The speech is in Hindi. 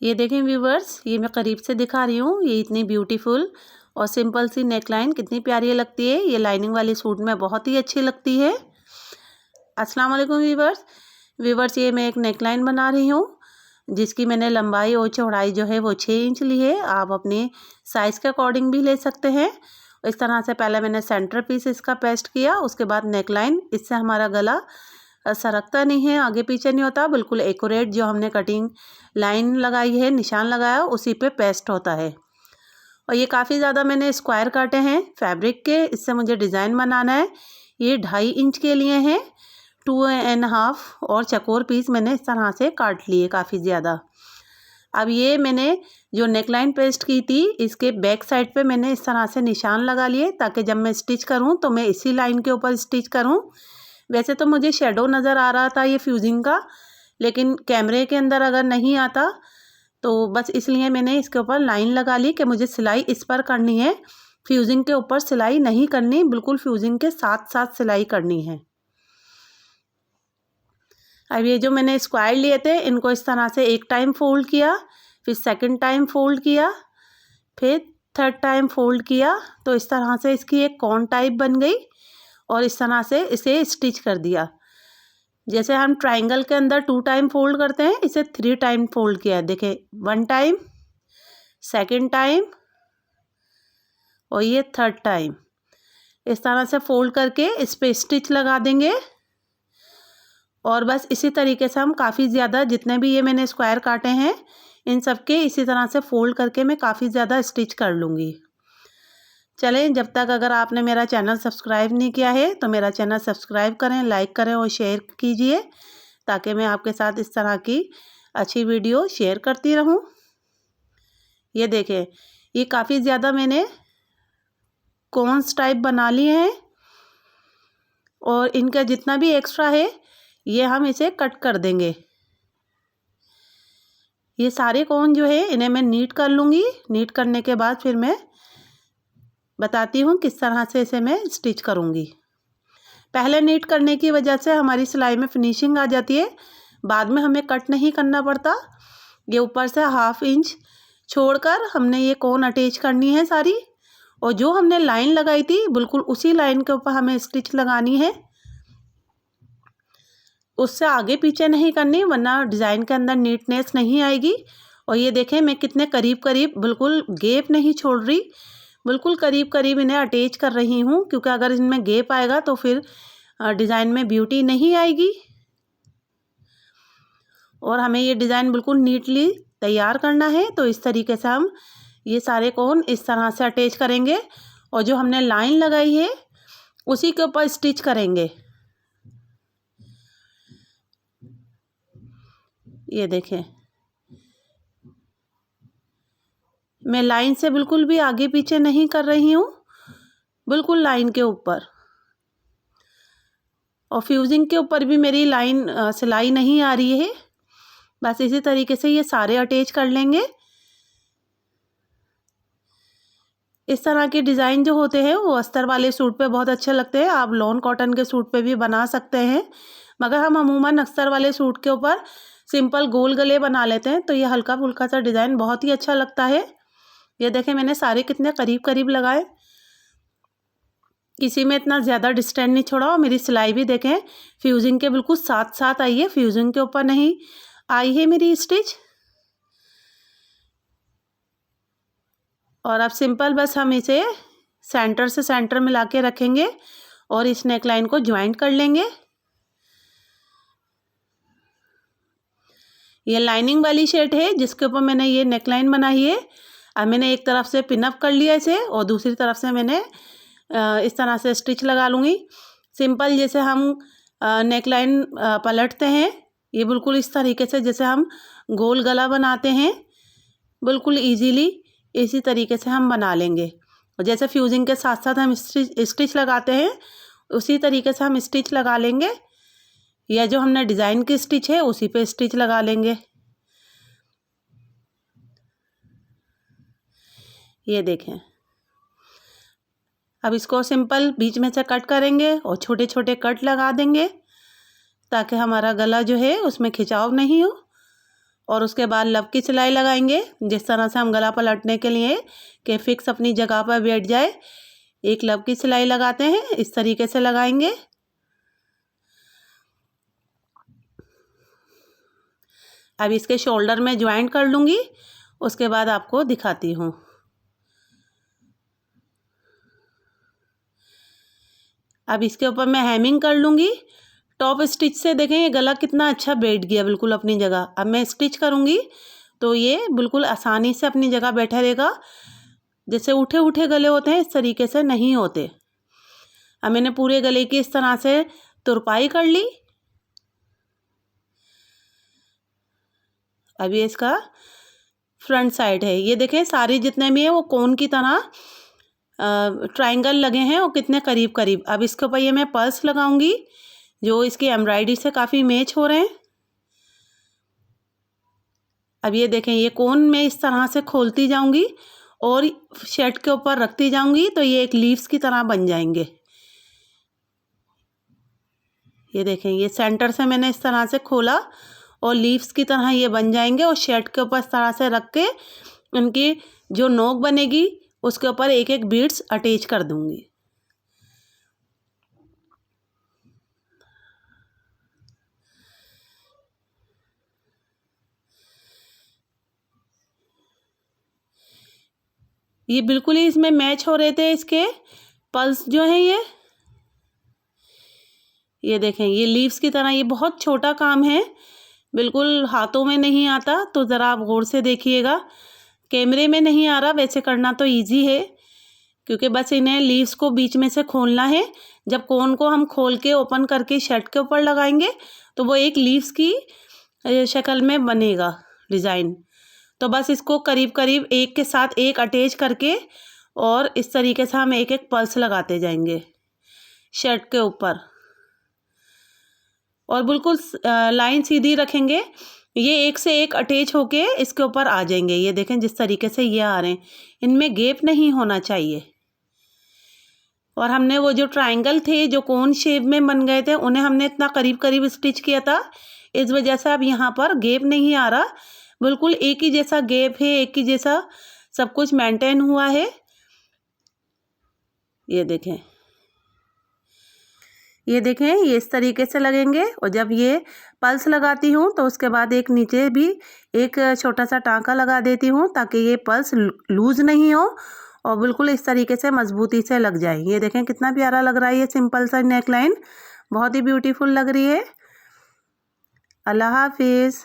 ये देखें व्यूवर्स, ये मैं करीब से दिखा रही हूँ। ये इतनी ब्यूटीफुल और सिंपल सी नेकलाइन कितनी प्यारी लगती है। ये लाइनिंग वाली सूट में बहुत ही अच्छी लगती है। अस्सलाम वालेकुम व्यूवर्स, ये मैं एक नेकलाइन बना रही हूँ जिसकी मैंने लंबाई और चौड़ाई जो है वो 6 इंच ली है। आप अपने साइज़ के अकॉर्डिंग भी ले सकते हैं। इस तरह से पहले मैंने सेंटर पीस इसका पेस्ट किया, उसके बाद नेकलाइन। इससे हमारा गला सरकता नहीं है, आगे पीछे नहीं होता, बिल्कुल एक्यूरेट जो हमने कटिंग लाइन लगाई है, निशान लगाया, उसी पे पेस्ट होता है। और ये काफ़ी ज़्यादा मैंने स्क्वायर काटे हैं फैब्रिक के, इससे मुझे डिज़ाइन बनाना है। ये 2.5 इंच के लिए हैं, 2.5 और चकोर पीस मैंने इस तरह से काट लिए काफ़ी ज़्यादा। अब ये मैंने जो नेकलाइन पेस्ट की थी, इसके बैक साइड पे मैंने इस तरह से निशान लगा लिए ताकि जब मैं स्टिच करूं तो मैं इसी लाइन के ऊपर स्टिच करूं। वैसे तो मुझे शेडो नज़र आ रहा था ये फ्यूजिंग का, लेकिन कैमरे के अंदर अगर नहीं आता तो बस इसलिए मैंने इसके ऊपर लाइन लगा ली कि मुझे सिलाई इस पर करनी है, फ्यूजिंग के ऊपर सिलाई नहीं करनी, बिल्कुल फ्यूजिंग के साथ साथ सिलाई करनी है। अब ये जो मैंने स्क्वायर लिए थे, इनको इस तरह से एक टाइम फोल्ड किया, फिर सेकंड टाइम फोल्ड किया, फिर थर्ड टाइम फोल्ड किया, तो इस तरह से इसकी एक कॉर्न टाइप बन गई। और इस तरह से इसे स्टिच कर दिया। जैसे हम ट्रायंगल के अंदर 2 टाइम फोल्ड करते हैं, इसे 3 टाइम फोल्ड किया है। देखें, 1 टाइम, सेकंड टाइम और ये थर्ड टाइम। इस तरह से फोल्ड करके इस पे स्टिच लगा देंगे। और बस इसी तरीके से हम काफ़ी ज़्यादा जितने भी ये मैंने स्क्वायर काटे हैं, इन सब के इसी तरह से फोल्ड करके मैं काफ़ी ज़्यादा स्टिच कर लूँगी। चलें, जब तक अगर आपने मेरा चैनल सब्सक्राइब नहीं किया है तो मेरा चैनल सब्सक्राइब करें, लाइक करें और शेयर कीजिए ताकि मैं आपके साथ इस तरह की अच्छी वीडियो शेयर करती रहूं। ये देखें, ये काफ़ी ज़्यादा मैंने कॉन्स टाइप बना लिए हैं और इनका जितना भी एक्स्ट्रा है ये हम इसे कट कर देंगे। ये सारे कॉन जो है इन्हें मैं नीट कर लूँगी। नीट करने के बाद फिर मैं बताती हूँ किस तरह से इसे मैं स्टिच करूँगी। पहले नीट करने की वजह से हमारी सिलाई में फिनिशिंग आ जाती है, बाद में हमें कट नहीं करना पड़ता। ये ऊपर से 1/2 इंच छोड़कर हमने ये कॉन अटैच करनी है सारी, और जो हमने लाइन लगाई थी बिल्कुल उसी लाइन के ऊपर हमें स्टिच लगानी है, उससे आगे पीछे नहीं करनी, वरना डिज़ाइन के अंदर नीटनेस नहीं आएगी। और ये देखें, मैं कितने करीब करीब, बिल्कुल गैप नहीं छोड़ रही, बिल्कुल करीब करीब इन्हें अटैच कर रही हूँ, क्योंकि अगर इनमें गैप आएगा तो फिर डिज़ाइन में ब्यूटी नहीं आएगी। और हमें ये डिज़ाइन बिल्कुल नीटली तैयार करना है, तो इस तरीके से हम ये सारे कोन इस तरह से अटैच करेंगे और जो हमने लाइन लगाई है उसी के ऊपर स्टिच करेंगे। ये देखें, मैं लाइन से बिल्कुल भी आगे पीछे नहीं कर रही हूँ, बिल्कुल लाइन के ऊपर। और फ्यूजिंग के ऊपर भी मेरी लाइन सिलाई नहीं आ रही है। बस इसी तरीके से ये सारे अटैच कर लेंगे। इस तरह के डिज़ाइन जो होते हैं वो अस्तर वाले सूट पे बहुत अच्छे लगते हैं। आप लॉन कॉटन के सूट पे भी बना सकते हैं, मगर हम अमूमन अस्तर वाले सूट के ऊपर सिंपल गोल गले बना लेते हैं, तो ये हल्का फुल्का सा डिज़ाइन बहुत ही अच्छा लगता है। ये देखें, मैंने सारे कितने करीब करीब लगाए, किसी में इतना ज़्यादा डिस्टेंस नहीं छोड़ा। और मेरी सिलाई भी देखें फ्यूजिंग के बिल्कुल साथ साथ आई है, फ्यूजिंग के ऊपर नहीं आई है मेरी स्टिच। और अब सिंपल बस हम इसे सेंटर से सेंटर मिला के रखेंगे और इस नेकलाइन को ज्वाइंट कर लेंगे। ये लाइनिंग वाली शर्ट है जिसके ऊपर मैंने ये नेकलाइन बनाई है। अब मैंने एक तरफ से पिनअप कर लिया इसे और दूसरी तरफ से मैंने इस तरह से स्टिच लगा लूँगी। सिंपल जैसे हम नेकलाइन पलटते हैं, ये बिल्कुल इस तरीके से जैसे हम गोल गला बनाते हैं, बिल्कुल इजीली इसी तरीके से हम बना लेंगे। और जैसे फ्यूजिंग के साथ साथ हम स्टिच लगाते हैं, उसी तरीके से हम स्टिच लगा लेंगे। या जो हमने डिज़ाइन की स्टिच है उसी पे स्टिच लगा लेंगे। ये देखें, अब इसको सिंपल बीच में से कट करेंगे और छोटे छोटे कट लगा देंगे ताकि हमारा गला जो है उसमें खिंचाव नहीं हो। और उसके बाद लव की सिलाई लगाएंगे, जिस तरह से हम गला पलटने के लिए कि फिक्स अपनी जगह पर बैठ जाए। एक लव की सिलाई लगाते हैं, इस तरीके से लगाएंगे। अब इसके शोल्डर में ज्वाइंट कर लूँगी, उसके बाद आपको दिखाती हूँ। अब इसके ऊपर मैं हेमिंग कर लूँगी। टॉप स्टिच से देखें ये गला कितना अच्छा बैठ गया बिल्कुल अपनी जगह। अब मैं स्टिच करूँगी तो ये बिल्कुल आसानी से अपनी जगह बैठा रहेगा। जैसे उठे उठे गले होते हैं इस तरीके से नहीं होते। अब मैंने पूरे गले की इस तरह से तुरपाई कर ली। अब ये इसका फ्रंट साइड है। ये देखें सारी जितने भी हैं वो कोन की तरह ट्रायंगल लगे हैं और कितने करीब करीब। अब इसके ऊपर ये मैं पर्ल्स लगाऊंगी जो इसकी एम्ब्रॉयडरी से काफ़ी मैच हो रहे हैं। अब ये देखें ये कोन मैं इस तरह से खोलती जाऊंगी और शर्ट के ऊपर रखती जाऊंगी तो ये एक लीव्स की तरह बन जाएंगे। ये देखें ये सेंटर से मैंने इस तरह से खोला और लीव्स की तरह ये बन जाएंगे और शर्ट के ऊपर इस तरह से रख के उनकी जो नोक बनेगी उसके ऊपर एक एक बीड्स अटैच कर दूंगी। ये बिल्कुल ही इसमें मैच हो रहे थे इसके पल्स जो हैं ये देखें ये लीव्स की तरह। ये बहुत छोटा काम है, बिल्कुल हाथों में नहीं आता, तो ज़रा आप गौर से देखिएगा। कैमरे में नहीं आ रहा, वैसे करना तो इजी है क्योंकि बस इन्हें लीव्स को बीच में से खोलना है। जब कोन को हम खोल के ओपन करके शर्ट के ऊपर लगाएंगे तो वो एक लीव्स की शक्ल में बनेगा डिज़ाइन। तो बस इसको करीब करीब एक के साथ एक अटैच करके और इस तरीके से हम एक एक पल्स लगाते जाएंगे शर्ट के ऊपर और बिल्कुल लाइन सीधी रखेंगे। ये एक से एक अटैच होके इसके ऊपर आ जाएंगे। ये देखें जिस तरीके से ये आ रहे हैं, इनमें गैप नहीं होना चाहिए। और हमने वो जो ट्रायंगल थे जो कोन शेप में बन गए थे उन्हें हमने इतना करीब करीब स्टिच किया था, इस वजह से अब यहाँ पर गैप नहीं आ रहा। बिल्कुल एक ही जैसा गैप है, एक ही जैसा सब कुछ मेंटेन हुआ है। ये देखें ये इस तरीके से लगेंगे। और जब ये पल्स लगाती हूँ तो उसके बाद एक नीचे भी एक छोटा सा टांका लगा देती हूँ ताकि ये पल्स लूज नहीं हो और बिल्कुल इस तरीके से मजबूती से लग जाए। ये देखें कितना प्यारा लग रहा है ये सिंपल सा नेक लाइन, बहुत ही ब्यूटीफुल लग रही है। अल्लाह हाफिज़।